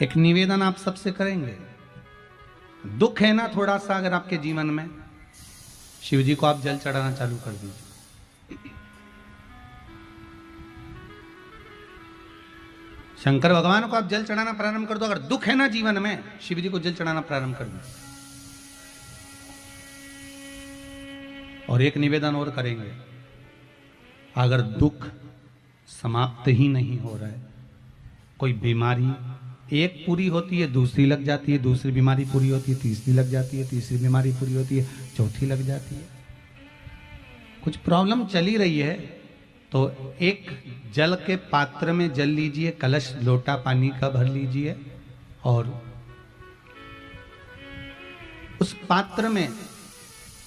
एक निवेदन आप सबसे करेंगे। दुख है ना थोड़ा सा अगर आपके जीवन में, शिव जी को आप जल चढ़ाना चालू कर दीजिए। शंकर भगवान को आप जल चढ़ाना प्रारंभ कर दो। अगर दुख है ना जीवन में, शिव जी को जल चढ़ाना प्रारंभ कर दो। और एक निवेदन और करेंगे, अगर दुख समाप्त ही नहीं हो रहा है, कोई बीमारी एक पूरी होती है दूसरी लग जाती है, दूसरी बीमारी पूरी होती है तीसरी लग जाती है, तीसरी बीमारी पूरी होती है चौथी लग जाती है, कुछ प्रॉब्लम चली रही है, तो एक जल के पात्र में जल लीजिए, कलश लोटा पानी का भर लीजिए और उस पात्र में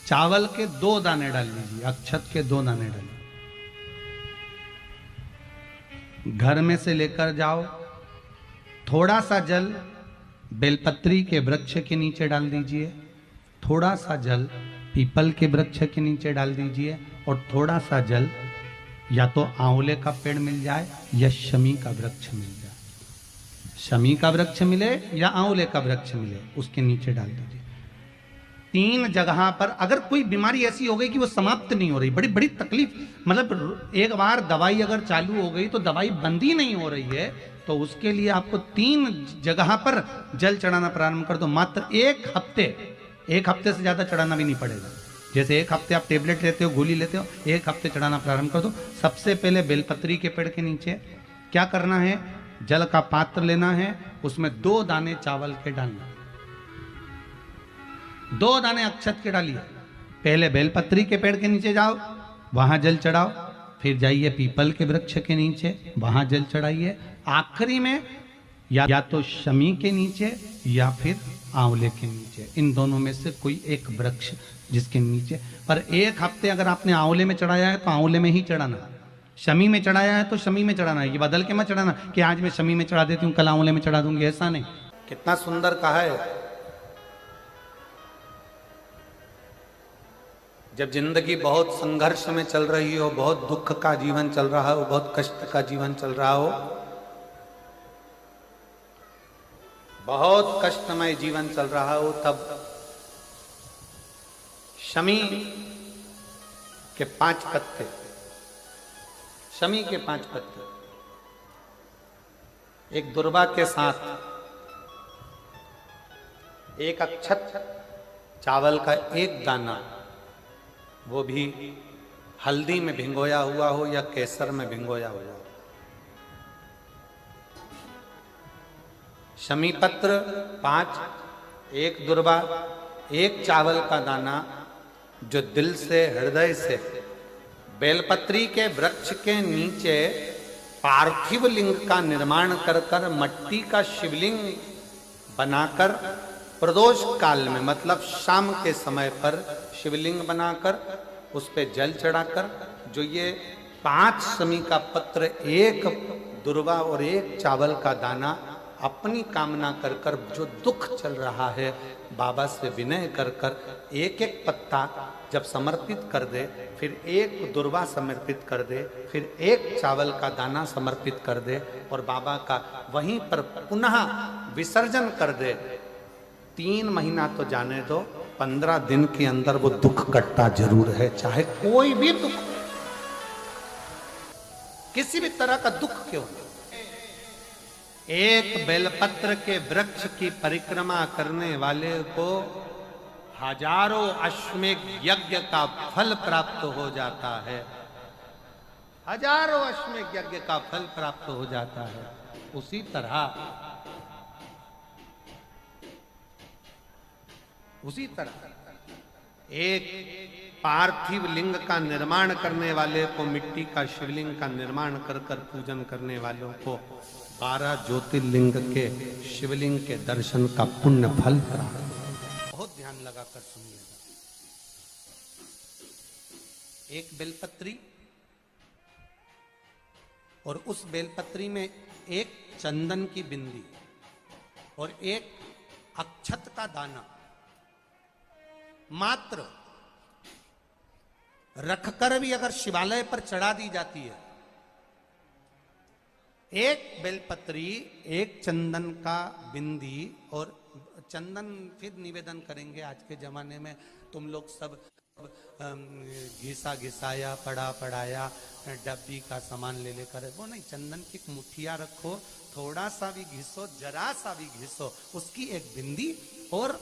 चावल के 2 दाने डाल लीजिए, अक्षत के 2 दाने डालिए। घर में से लेकर जाओ, थोड़ा सा जल बेलपत्री के वृक्ष के नीचे डाल दीजिए, थोड़ा सा जल पीपल के वृक्ष के नीचे डाल दीजिए और थोड़ा सा जल या तो आंवले का पेड़ मिल जाए या शमी का वृक्ष मिल जाए, शमी का वृक्ष मिले या आंवले का वृक्ष मिले, उसके नीचे डाल दीजिए। 3 जगह पर अगर कोई बीमारी ऐसी हो गई कि वो समाप्त नहीं हो रही, बड़ी बड़ी तकलीफ, मतलब एक बार दवाई अगर चालू हो गई तो दवाई बंद ही नहीं हो रही है, तो उसके लिए आपको 3 जगह पर जल चढ़ाना प्रारंभ कर दो। मात्र 1 हफ्ते से ज्यादा चढ़ाना भी नहीं पड़ेगा। जैसे 1 हफ्ते आप टेबलेट लेते हो, गोली लेते हो, 1 हफ्ते चढ़ाना प्रारंभ कर दो। सबसे पहले बेलपत्री के पेड़ के नीचे क्या करना है, जल का पात्र लेना है, उसमें 2 दाने चावल के डालना, 2 दाने अक्षत के डालिए। पहले बेलपत्री के पेड़ के नीचे जाओ, वहां जल चढ़ाओ, फिर जाइए पीपल के वृक्ष के नीचे, वहां जल चढ़ाइए, आखिरी में या तो शमी के नीचे या फिर आंवले के नीचे, इन दोनों में से कोई एक वृक्ष जिसके नीचे। पर 1 हफ्ते अगर आपने आंवले में चढ़ाया है तो आंवले में ही चढ़ाना, शमी में चढ़ाया है तो शमी में चढ़ाना है। ये बदल के मत चढ़ाना कि आज मैं शमी में चढ़ा देती हूँ कल आंवले में चढ़ा दूंगी, ऐसा नहीं। कितना सुंदर कहा है। जब जिंदगी बहुत संघर्ष में चल रही हो, बहुत दुख का जीवन चल रहा हो, बहुत कष्ट का जीवन चल रहा हो, बहुत कष्टमय जीवन चल रहा हो, तब शमी के 5 पत्ते, शमी के 5 पत्ते एक दुर्वा के साथ, एक अक्षत चावल का 1 दाना, वो भी हल्दी में भिंगोया हुआ हो या केसर में भिंगोया हुआ हो, शमी पत्र 5, 1 दुर्वा, 1 चावल का दाना, जो दिल से हृदय से बेलपत्री के वृक्ष के नीचे पार्थिव लिंग का निर्माण कर कर मट्टी का शिवलिंग बनाकर प्रदोष काल में, मतलब शाम के समय पर शिवलिंग बनाकर उस पे जल चढ़ाकर, जो ये 5 शमी का पत्र, 1 दुर्वा और 1 चावल का दाना, अपनी कामना कर कर, जो दुख चल रहा है बाबा से विनय कर कर 1-1 पत्ता जब समर्पित कर दे, फिर 1 दुर्वा समर्पित कर दे, फिर 1 चावल का दाना समर्पित कर दे और बाबा का वहीं पर पुनः विसर्जन कर दे, 3 महीना तो जाने दो, 15 दिन के अंदर वो दुख कटता जरूर है, चाहे कोई भी दुख, किसी भी तरह का दुख क्यों। 1 बेलपत्र के वृक्ष की परिक्रमा करने वाले को हजारों अश्वमेध यज्ञ का फल प्राप्त हो जाता है, हजारों अश्वमेध यज्ञ का फल प्राप्त हो जाता है। उसी तरह एक पार्थिव लिंग का निर्माण करने वाले को, मिट्टी का शिवलिंग का निर्माण कर कर पूजन करने वालों को 12 ज्योतिर्लिंग के शिवलिंग के दर्शन का पुण्य फल प्राप्त। बहुत ध्यान लगाकर सुनिएगा। 1 बेलपत्री और उस बेलपत्री में 1 चंदन की बिंदी और 1 अक्षत का दाना मात्र रखकर भी अगर शिवालय पर चढ़ा दी जाती है, एक बेलपत्री, एक चंदन का बिंदी, और चंदन फिर निवेदन करेंगे। आज के जमाने में तुम लोग सब घिसा घिसाया, पड़ा पड़ाया, डब्बी का सामान ले लेकर, वो नहीं, चंदन की एक मुठिया रखो, थोड़ा सा भी घिसो, जरा सा भी घिसो, उसकी एक बिंदी और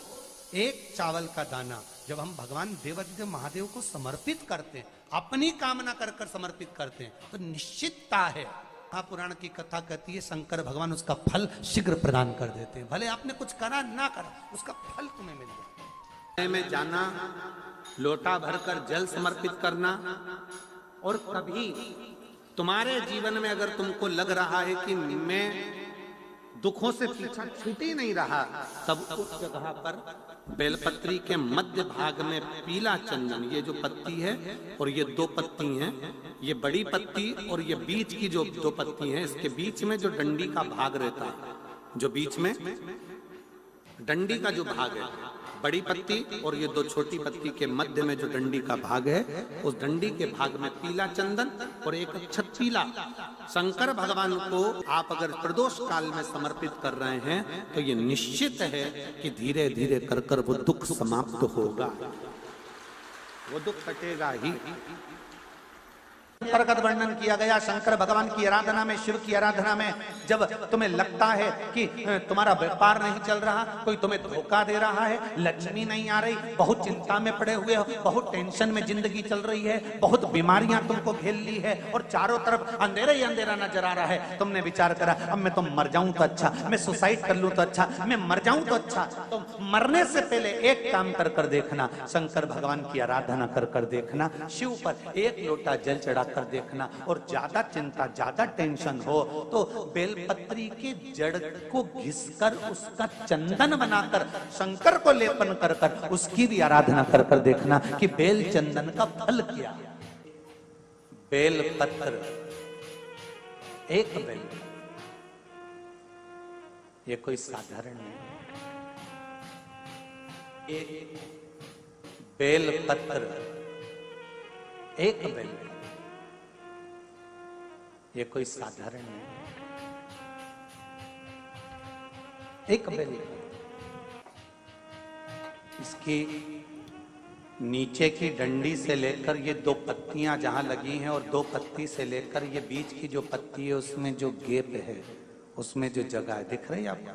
एक चावल का दाना। जब हम भगवान देवाधिदेव महादेव को समर्पित करते हैं, अपनी कामना कर कर समर्पित करते हैं, तो निश्चितता है, महापुराण की कथा कहती है, शंकर भगवान उसका फल शीघ्र प्रदान कर देते हैं। भले आपने कुछ करा ना करा, उसका फल तुम्हें मिल जाए। में जाना, लोटा भरकर जल समर्पित करना, और कभी तुम्हारे जीवन में अगर तुमको लग रहा है कि मैं दुखों से पीछा छूट ही नहीं रहा, तब उस जगह पर बेलपत्री के मध्य भाग में पीला चंदन, ये जो पत्ती है और ये दो पत्ती हैं, ये बड़ी पत्ती और ये बीच की जो दो पत्ती हैं, इसके बीच में जो डंडी का भाग रहता है, जो बीच में डंडी का जो भाग है, बड़ी पत्ती और ये दो छोटी पत्ती के मध्य में जो डंडी का भाग है, उस डंडी के भाग में पीला चंदन और एक अक्षत पीला शंकर भगवान को आप अगर प्रदोष काल में समर्पित कर रहे हैं, तो ये निश्चित है कि धीरे धीरे कर कर वो दुख समाप्त होगा, वो दुख कटेगा ही। प्रकट वर्णन किया गया शंकर भगवान की आराधना में, शिव की आराधना में, जब तुम्हें लगता है कि तुम्हारा व्यापार नहीं चल रहा, कोई तुम्हें धोखा दे रहा है, लक्ष्मी नहीं आ रही, बहुत चिंता में पड़े हुए हो, बहुत टेंशन में जिंदगी चल रही है, बहुत बीमारियां तुमको घेर ली है और चारों तरफ अंधेरा ही अंधेरा नजर आ रहा है, तुमने विचार करा अब मैं तो मर जाऊं तो अच्छा, मैं सुसाइड कर लूं तो अच्छा, मैं मर जाऊं तो अच्छा। तो मरने से पहले एक काम कर कर देखना, शंकर भगवान की आराधना कर कर देखना, शिव पर एक लोटा जल चढ़ा कर देखना, और ज्यादा चिंता, ज्यादा टेंशन हो तो बेलपत्री के जड़ को घिसकर उसका चंदन बनाकर शंकर को लेपन कर कर उसकी भी आराधना कर कर देखना कि बेल चंदन का फल क्या। बेलपत्र, एक बेल, ये कोई साधारण नहीं, एक बेलपत्र, एक बेल, ये कोई साधारण नहीं, एक बेल। इसकी नीचे की डंडी से लेकर ये दो पत्तियां जहां लगी हैं, और दो पत्ती से लेकर ये बीच की जो पत्ती है उसमें जो गैप है, उसमें जो जगह है, दिख रही है आपको?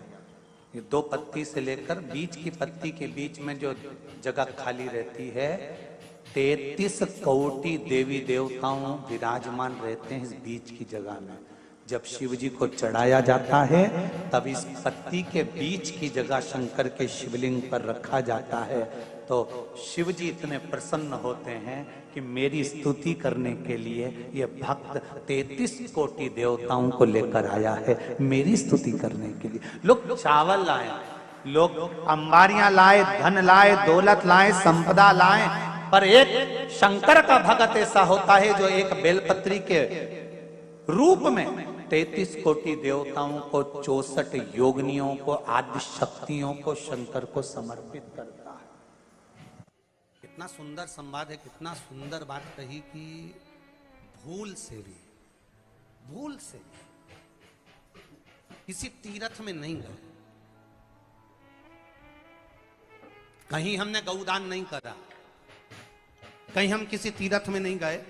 ये दो पत्ती से लेकर बीच की पत्ती के बीच में जो जगह खाली रहती है, 33 कोटि देवी देवताओं विराजमान रहते हैं इस बीच की जगह में। जब शिव जी को चढ़ाया जाता है, तब इस पत्ती के बीच की जगह शंकर के शिवलिंग पर रखा जाता है, तो शिव जी इतने प्रसन्न होते हैं कि मेरी स्तुति करने के लिए ये भक्त 33 कोटि देवताओं को लेकर आया है, मेरी स्तुति करने के लिए। लोग चावल लाए, लोग अंबारियां लाए, धन लाए, दौलत लाए, संपदा लाए, पर एक शंकर का भक्त ऐसा होता है जो एक बेलपत्री के रूप में 33 कोटि देवताओं को, 64 योगिनियों को, आदि शक्तियों को शंकर को समर्पित करता है। कितना सुंदर संवाद है, कितना सुंदर बात कही कि भूल से भी किसी तीर्थ में नहीं गए, कहीं हमने गौदान नहीं करा, कहीं हम किसी तीर्थ में नहीं गए,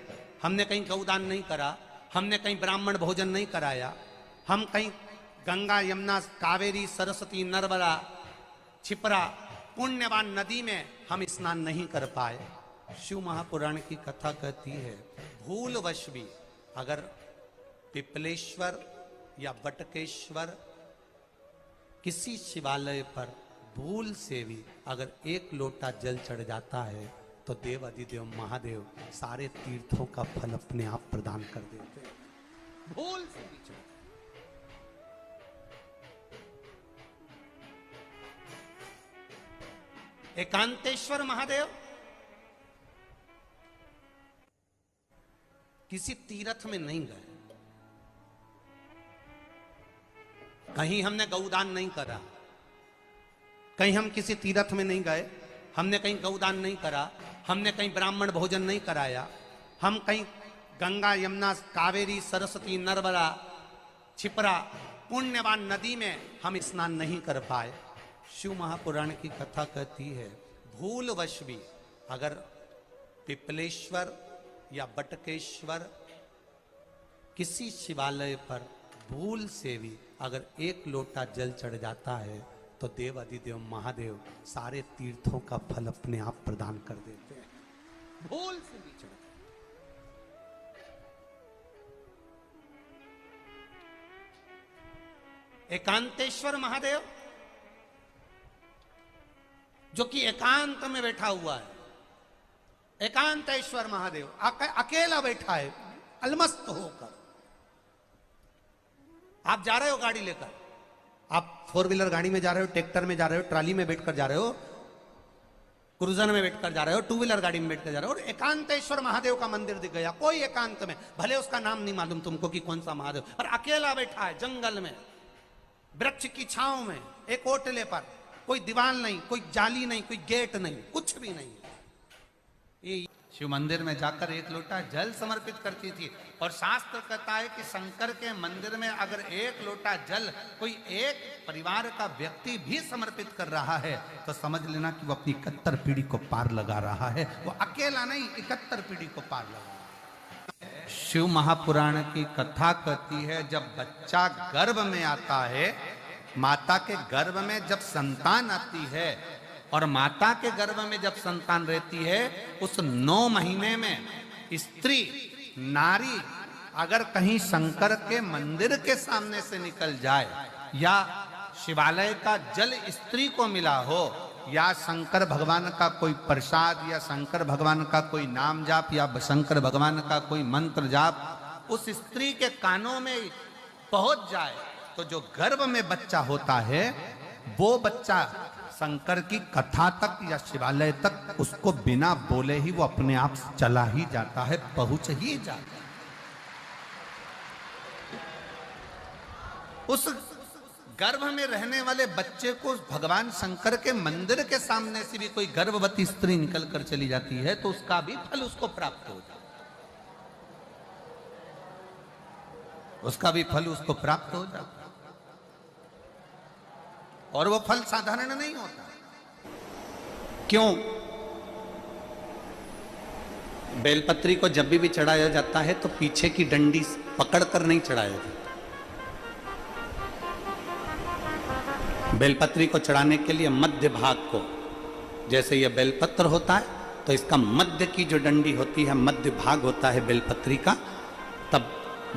हमने कहीं गौदान नहीं करा, हमने कहीं ब्राह्मण भोजन नहीं कराया, हम कहीं गंगा यमुना कावेरी सरस्वती नर्मदा छिपरा पुण्यवान नदी में हम स्नान नहीं कर पाए। शिव महापुराण की कथा कहती है, भूलवश भी अगर पिपलेश्वर या बटकेश्वर किसी शिवालय पर भूल से भी अगर एक लोटा जल चढ़ जाता है, तो देव अधिदेव महादेव सारे तीर्थों का फल अपने आप प्रदान कर देते हैं। भूल से भी चढ़, एकांतेश्वर महादेव किसी तीर्थ में नहीं गए, कहीं हमने गौदान नहीं करा, कहीं हम किसी तीर्थ में नहीं गए, हमने कहीं गौदान नहीं करा, हमने कहीं ब्राह्मण भोजन नहीं कराया, हम कहीं गंगा यमुना कावेरी सरस्वती नर्मदा छिपरा पुण्यवान नदी में हम स्नान नहीं कर पाए। शिव महापुराण की कथा कहती है भूलवश भी अगर पिपलेश्वर या बटकेश्वर किसी शिवालय पर भूल से भी अगर एक लोटा जल चढ़ जाता है तो देव अधिदेव महादेव सारे तीर्थों का फल अपने आप प्रदान कर देते हैं। भूल से भी चढ़ एकांतेश्वर महादेव जो कि एकांत में बैठा हुआ है, एकांतेश्वर महादेव अकेला बैठा है अलमस्त होकर। आप जा रहे हो गाड़ी लेकर, आप 4 व्हीलर गाड़ी में जा रहे हो, ट्रैक्टर में जा रहे हो, ट्राली में बैठकर जा रहे हो, क्रूजर में बैठकर जा रहे हो, 2 व्हीलर गाड़ी में बैठकर जा रहे हो और एकांतेश्वर महादेव का मंदिर दिख गया कोई एकांत में, भले उसका नाम नहीं मालूम तुमको कि कौन सा महादेव, पर अकेला बैठा है जंगल में वृक्ष की छांव में एक ओटले पर, कोई दीवार नहीं, कोई जाली नहीं, कोई गेट नहीं, कुछ भी नहीं। ये शिव मंदिर में जाकर एक लोटा जल समर्पित करती थी और शास्त्र कहता है कि शंकर के मंदिर में अगर एक लोटा जल कोई एक परिवार का व्यक्ति भी समर्पित कर रहा है तो समझ लेना कि वो अपनी 71 पीढ़ी को पार लगा रहा है। वो अकेला नहीं, 71 पीढ़ी को पार लगा रहा है। शिव महापुराण की कथा कहती है जब बच्चा गर्भ में आता है, माता के गर्भ में जब संतान आती है और माता के गर्भ में जब संतान रहती है, उस 9 महीने में स्त्री नारी अगर कहीं शंकर के मंदिर के सामने से निकल जाए या शिवालय का जल स्त्री को मिला हो या शंकर भगवान का कोई प्रसाद या शंकर भगवान का कोई नाम जाप या शंकर भगवान का कोई मंत्र जाप उस स्त्री के कानों में पहुंच जाए तो जो गर्भ में बच्चा होता है वो बच्चा शंकर की कथा तक या शिवालय तक उसको बिना बोले ही वो अपने आप चला ही जाता है, पहुंच ही जाता है। उस गर्भ में रहने वाले बच्चे को भगवान शंकर के मंदिर के सामने से भी कोई गर्भवती स्त्री निकल कर चली जाती है तो उसका भी फल उसको प्राप्त हो जाता है, उसका भी फल उसको प्राप्त हो जाता है। और वो फल साधारण नहीं होता। क्यों? बेलपत्री को जब भी चढ़ाया जाता है तो पीछे की डंडी पकड़कर नहीं चढ़ाया जाता। बेलपत्री को चढ़ाने के लिए मध्य भाग को, जैसे यह बेलपत्र होता है तो इसका मध्य की जो डंडी होती है, मध्य भाग होता है बेलपत्री का, तब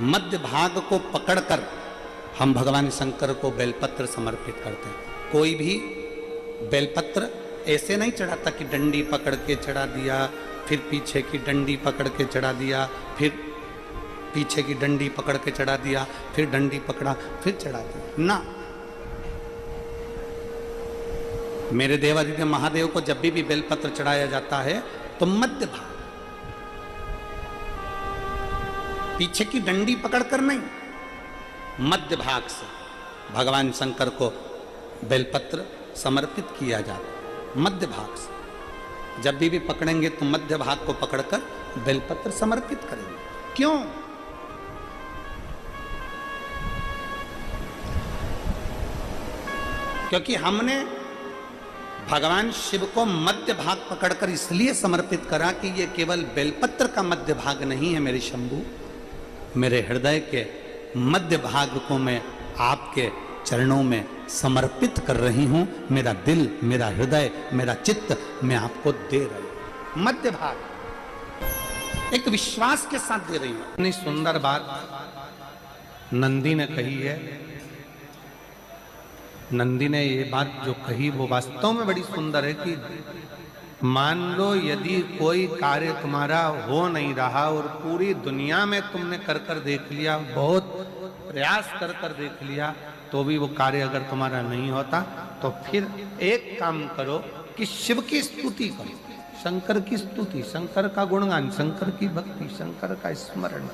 मध्य भाग को पकड़कर हम भगवान शंकर को बेलपत्र समर्पित करते हैं। कोई भी बेलपत्र ऐसे नहीं चढ़ाता कि डंडी पकड़ के चढ़ा दिया, फिर पीछे की डंडी पकड़ के चढ़ा दिया, फिर पीछे की डंडी पकड़ के चढ़ा दिया, फिर डंडी पकड़ा फिर चढ़ा दिया ना। मेरे देवादिदेव महादेव को जब भी बेलपत्र चढ़ाया जाता है तो मध्य भाग, पीछे की डंडी पकड़कर नहीं, मध्य भाग से भगवान शंकर को बेलपत्र समर्पित किया जाता। मध्य भाग से जब भी पकड़ेंगे तो मध्य भाग को पकड़कर बेलपत्र समर्पित करेंगे। क्यों? क्योंकि हमने भगवान शिव को मध्य भाग पकड़कर इसलिए समर्पित करा कि ये केवल बेलपत्र का मध्य भाग नहीं है मेरे शंभू, मेरे हृदय के मध्य भाग को मैं आपके चरणों में समर्पित कर रही हूं। मेरा दिल, मेरा हृदय, मेरा चित्त मैं आपको दे रही हूं। मध्य भाग एक विश्वास के साथ दे रही हूं। इतनी सुंदर बात नंदी ने कही है। नंदी ने ये बात जो कही वो वास्तव में बड़ी सुंदर है कि मान लो यदि कोई कार्य तुम्हारा हो नहीं रहा और पूरी दुनिया में तुमने कर कर देख लिया, बहुत प्रयास कर कर देख लिया, तो भी वो कार्य अगर तुम्हारा नहीं होता तो फिर एक काम करो कि शिव की स्तुति करो, शंकर की स्तुति, शंकर का गुणगान, शंकर की भक्ति, शंकर का स्मरण।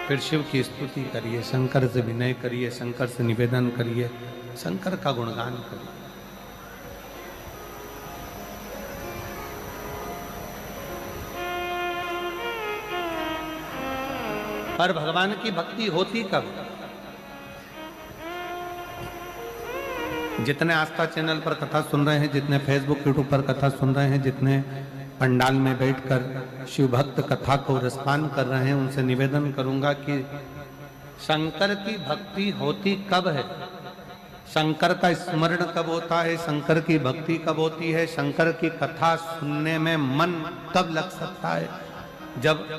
फिर शिव की स्तुति करिए, शंकर से विनय करिए, शंकर से निवेदन करिए, शंकर का गुणगान करिए। पर भगवान की भक्ति होती कब? जितने आस्था चैनल पर कथा सुन रहे हैं, जितने फेसबुक यूट्यूब पर कथा सुन रहे हैं, जितने पंडाल में बैठकर शिव भक्त कथा को रसपान कर रहे हैं, उनसे निवेदन करूंगा कि शंकर की भक्ति होती कब है? शंकर का स्मरण कब होता है? शंकर की भक्ति कब होती है? शंकर की कथा सुनने में मन कब लग सकता है? जब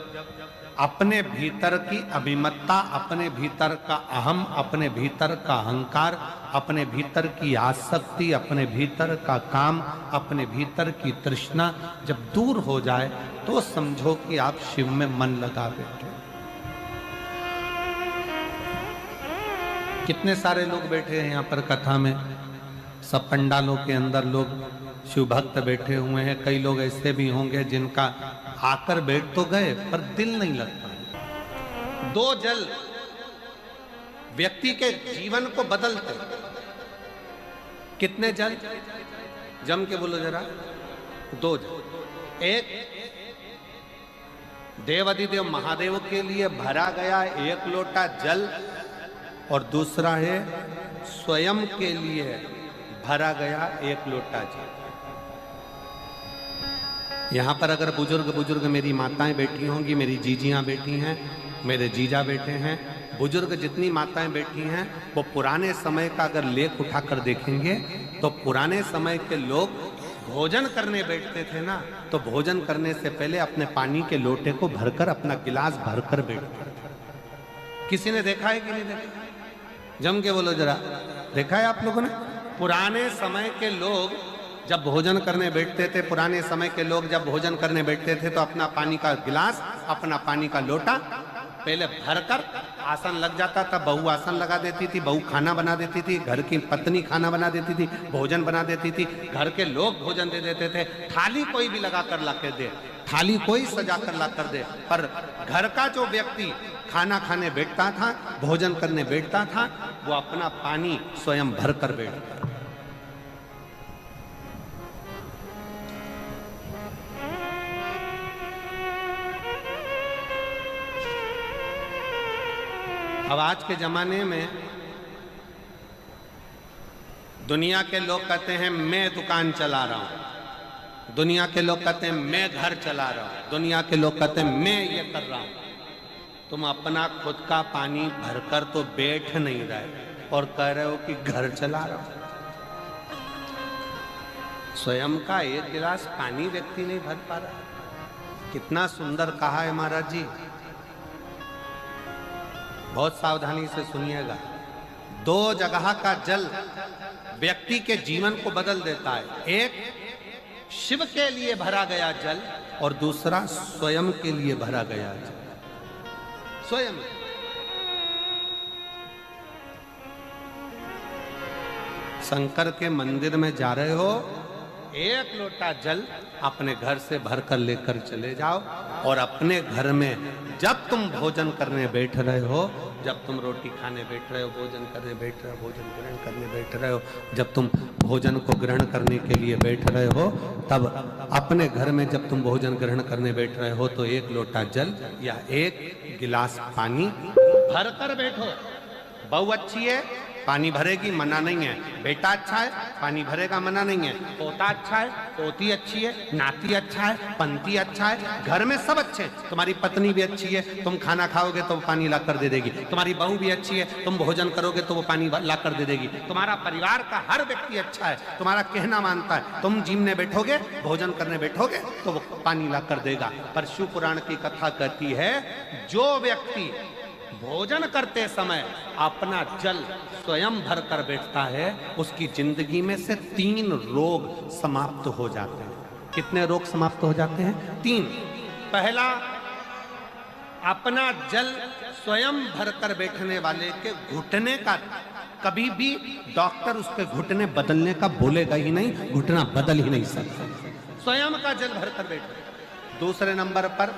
अपने भीतर की अभिमत्ता, अपने भीतर का अहम, अपने भीतर का अहंकार, अपने भीतर की आसक्ति, अपने भीतर का काम, अपने भीतर की तृष्णा जब दूर हो जाए तो समझो कि आप शिव में मन लगा बैठे। कितने सारे लोग बैठे हैं यहाँ पर कथा में, सब पंडालों के अंदर लोग शिव भक्त बैठे हुए हैं। कई लोग ऐसे भी होंगे जिनका आकर बैठ तो गए पर दिल नहीं लगता। दो जल व्यक्ति के जीवन को बदलते। कितने जल? जम के बोलो जरा। दो जल। एक देवाधिदेव महादेव के लिए भरा गया एक लोटा जल और दूसरा है स्वयं के लिए भरा गया एक लोटा जल। यहाँ पर अगर बुजुर्ग मेरी माताएं बैठी होंगी, मेरी जीजियां बैठी हैं, मेरे जीजा बैठे हैं, बुजुर्ग जितनी माताएं बैठी हैं वो पुराने समय का अगर लेख उठाकर देखेंगे तो पुराने समय के लोग भोजन करने बैठते थे ना, तो भोजन करने से पहले अपने पानी के लोटे को भरकर, अपना गिलास भरकर बैठते थे। किसी ने देखा है कि नहीं देखा? जम के बोलो जरा। देखा है आप लोगों ने? पुराने समय के लोग जब भोजन करने बैठते थे, पुराने समय के लोग जब भोजन करने बैठते थे तो अपना पानी का गिलास, अपना पानी का लोटा पहले भरकर आसन लग जाता था। बहू आसन लगा देती थी, बहू खाना बना देती थी, घर की पत्नी खाना बना देती थी, भोजन बना देती थी, घर के लोग भोजन दे देते थे। थाली कोई भी लगा कर ला कर दे, थाली कोई सजा कर ला कर दे, पर घर का जो व्यक्ति खाना खाने बैठता था, भोजन करने बैठता था, वो अपना पानी स्वयं भर कर बैठता। अब आज के जमाने में दुनिया के लोग कहते हैं मैं दुकान चला रहा हूं, दुनिया के लोग कहते हैं मैं घर चला रहा हूं, दुनिया के लोग कहते हैं मैं ये कर रहा हूं। तुम अपना खुद का पानी भरकर तो बैठ नहीं रहे और कह रहे हो कि घर चला रहा हूं। स्वयं का एक गिलास पानी व्यक्ति नहीं भर पा रहा। कितना सुंदर कहा है महाराज जी। बहुत सावधानी से सुनिएगा। दो जगह का जल व्यक्ति के जीवन को बदल देता है। एक शिव के लिए भरा गया जल और दूसरा स्वयं के लिए भरा गया जल। स्वयं शंकर के मंदिर में जा रहे हो, एक लोटा जल अपने घर से भरकर लेकर चले जाओ और अपने घर में जब तुम भोजन करने बैठ रहे हो, जब तुम रोटी खाने बैठ रहे हो, भोजन करने बैठ रहे हो, भोजन ग्रहण करने बैठ रहे हो, जब तुम भोजन को ग्रहण करने के लिए बैठ रहे हो, तब अपने घर में जब तुम भोजन ग्रहण करने बैठ रहे हो तो एक लोटा जल या एक गिलास पानी भर कर बैठो। बहू अच्छी है, पानी भरेगी, मना नहीं है। बेटा अच्छा है, पानी भरेगा, मना नहीं है। पोता अच्छा है, पोती अच्छी है, नाती अच्छा है, पंती अच्छा है, घर में सब अच्छे। तुम्हारी पत्नी भी अच्छी है, तुम खाना खाओगे तो वो पानी ला कर दे देगी। तुम्हारी बहू भी अच्छी है, तुम भोजन करोगे तो वो पानी ला कर दे देगी। तुम्हारा परिवार का हर व्यक्ति अच्छा है, तुम्हारा कहना मानता है। तुम जिमने बैठोगे, भोजन करने बैठोगे तो वो पानी ला कर देगा। पर शिव पुराण की कथा कहती है, जो व्यक्ति भोजन करते समय अपना जल स्वयं भर कर बैठता है, उसकी जिंदगी में से 3 रोग समाप्त हो जाते हैं। कितने रोग समाप्त हो जाते हैं? 3। पहला, अपना जल स्वयं भर कर बैठने वाले के घुटने का कभी भी डॉक्टर उसके घुटने बदलने का बोलेगा ही नहीं, घुटना बदल ही नहीं सकता। स्वयं का जल भर कर बैठे। दूसरे नंबर पर,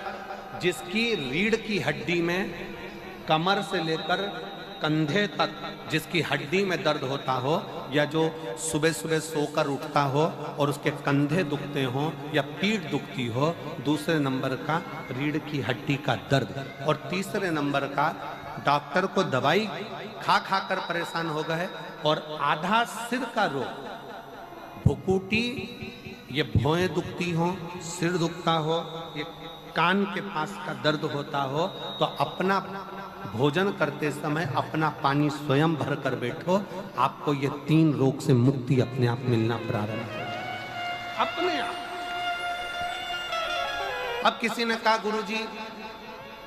जिसकी रीढ़ की हड्डी में कमर से लेकर कंधे तक जिसकी हड्डी में दर्द होता हो, या जो सुबह सुबह सोकर उठता हो और उसके कंधे दुखते हो या पीठ दुखती हो, दूसरे नंबर का रीढ़ की हड्डी का दर्द, और तीसरे नंबर का डॉक्टर को दवाई खा खा कर परेशान हो गए, और आधा सिर का रोग, भुकुटी, ये भौएं दुखती हो, सिर दुखता हो, ये कान के पास का दर्द होता हो, तो अपना भोजन करते समय अपना पानी स्वयं भर कर बैठो, आपको ये 3 रोग से मुक्ति अपने आप मिलना प्रारंभ हो, अपने आप। अब किसी ने कहा गुरुजी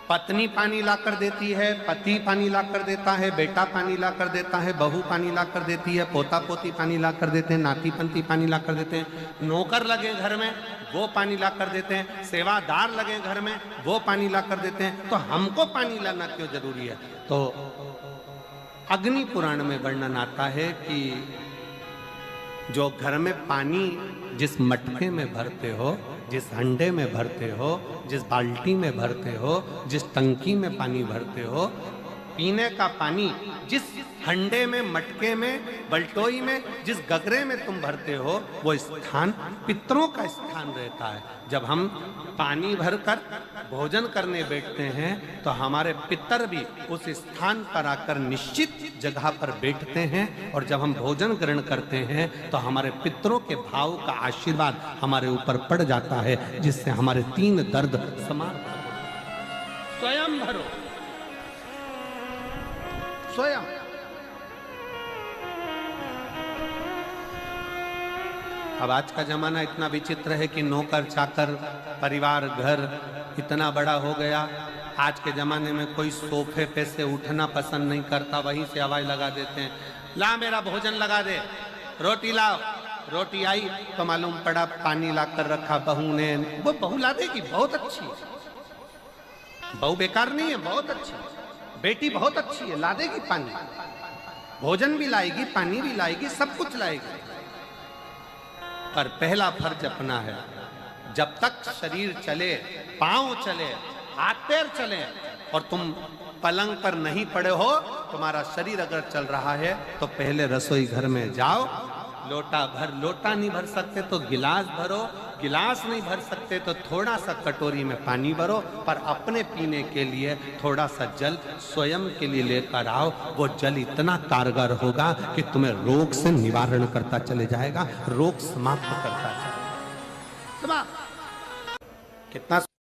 पत्नी पानी ला कर देती है, पति पानी ला कर देता है, बेटा पानी ला कर देता है, बहू पानी ला कर देती है, पोता पोती पानी ला कर देते हैं, नाती पंती पानी ला कर देते हैं, नौकर लगे घर में वो पानी ला कर देते हैं, सेवादार लगे घर में वो पानी ला कर देते हैं, तो हमको पानी लाना क्यों जरूरी है? तो अग्नि पुराण में वर्णन आता है कि जो घर में पानी जिस मटके में भरते हो, जिस हंडे में भरते हो, जिस बाल्टी में भरते हो, जिस टंकी में पानी भरते हो, पीने का पानी जिस हंडे में, मटके में, बल्टोई में, जिस गगरे में तुम भरते हो, वो स्थान पितरों का स्थान रहता है। जब हम पानी भरकर भोजन करने बैठते हैं तो हमारे पितर भी उस स्थान पर आकर निश्चित जगह पर बैठते हैं, और जब हम भोजन ग्रहण करते हैं तो हमारे पितरों के भाव का आशीर्वाद हमारे ऊपर पड़ जाता है, जिससे हमारे 3 दर्द समाप्त हो। स्वयं भरो, स्वयं। अब आज का जमाना इतना विचित्र है कि नौकर चाकर, परिवार, घर इतना बड़ा हो गया। आज के जमाने में कोई सोफे पे से उठना पसंद नहीं करता, वहीं से आवाज लगा देते हैं, ला मेरा भोजन लगा दे, रोटी लाओ। रोटी आई तो मालूम पड़ा पानी ला कर रखा बहू ने। वो बहू ला देगी, बहुत अच्छी है, बहू बेकार नहीं है, बहुत अच्छी है, बेटी बहुत अच्छी है, ला देगी पानी, भोजन भी लाएगी, पानी भी लाएगी, सब कुछ लाएगी। पर पहला फर्ज अपना है, जब तक शरीर चले, पांव चले, हाथ पैर चले, और तुम पलंग पर नहीं पड़े हो, तुम्हारा शरीर अगर चल रहा है तो पहले रसोई घर में जाओ, लोटा भर, लोटा नहीं भर सकते तो गिलास भरो, गिलास नहीं भर सकते तो थोड़ा सा कटोरी में पानी भरो, पर अपने पीने के लिए थोड़ा सा जल स्वयं के लिए लेकर आओ। वो जल इतना कारगर होगा कि तुम्हें रोग से निवारण करता चले जाएगा, रोग समाप्त करता चलेगा। कितना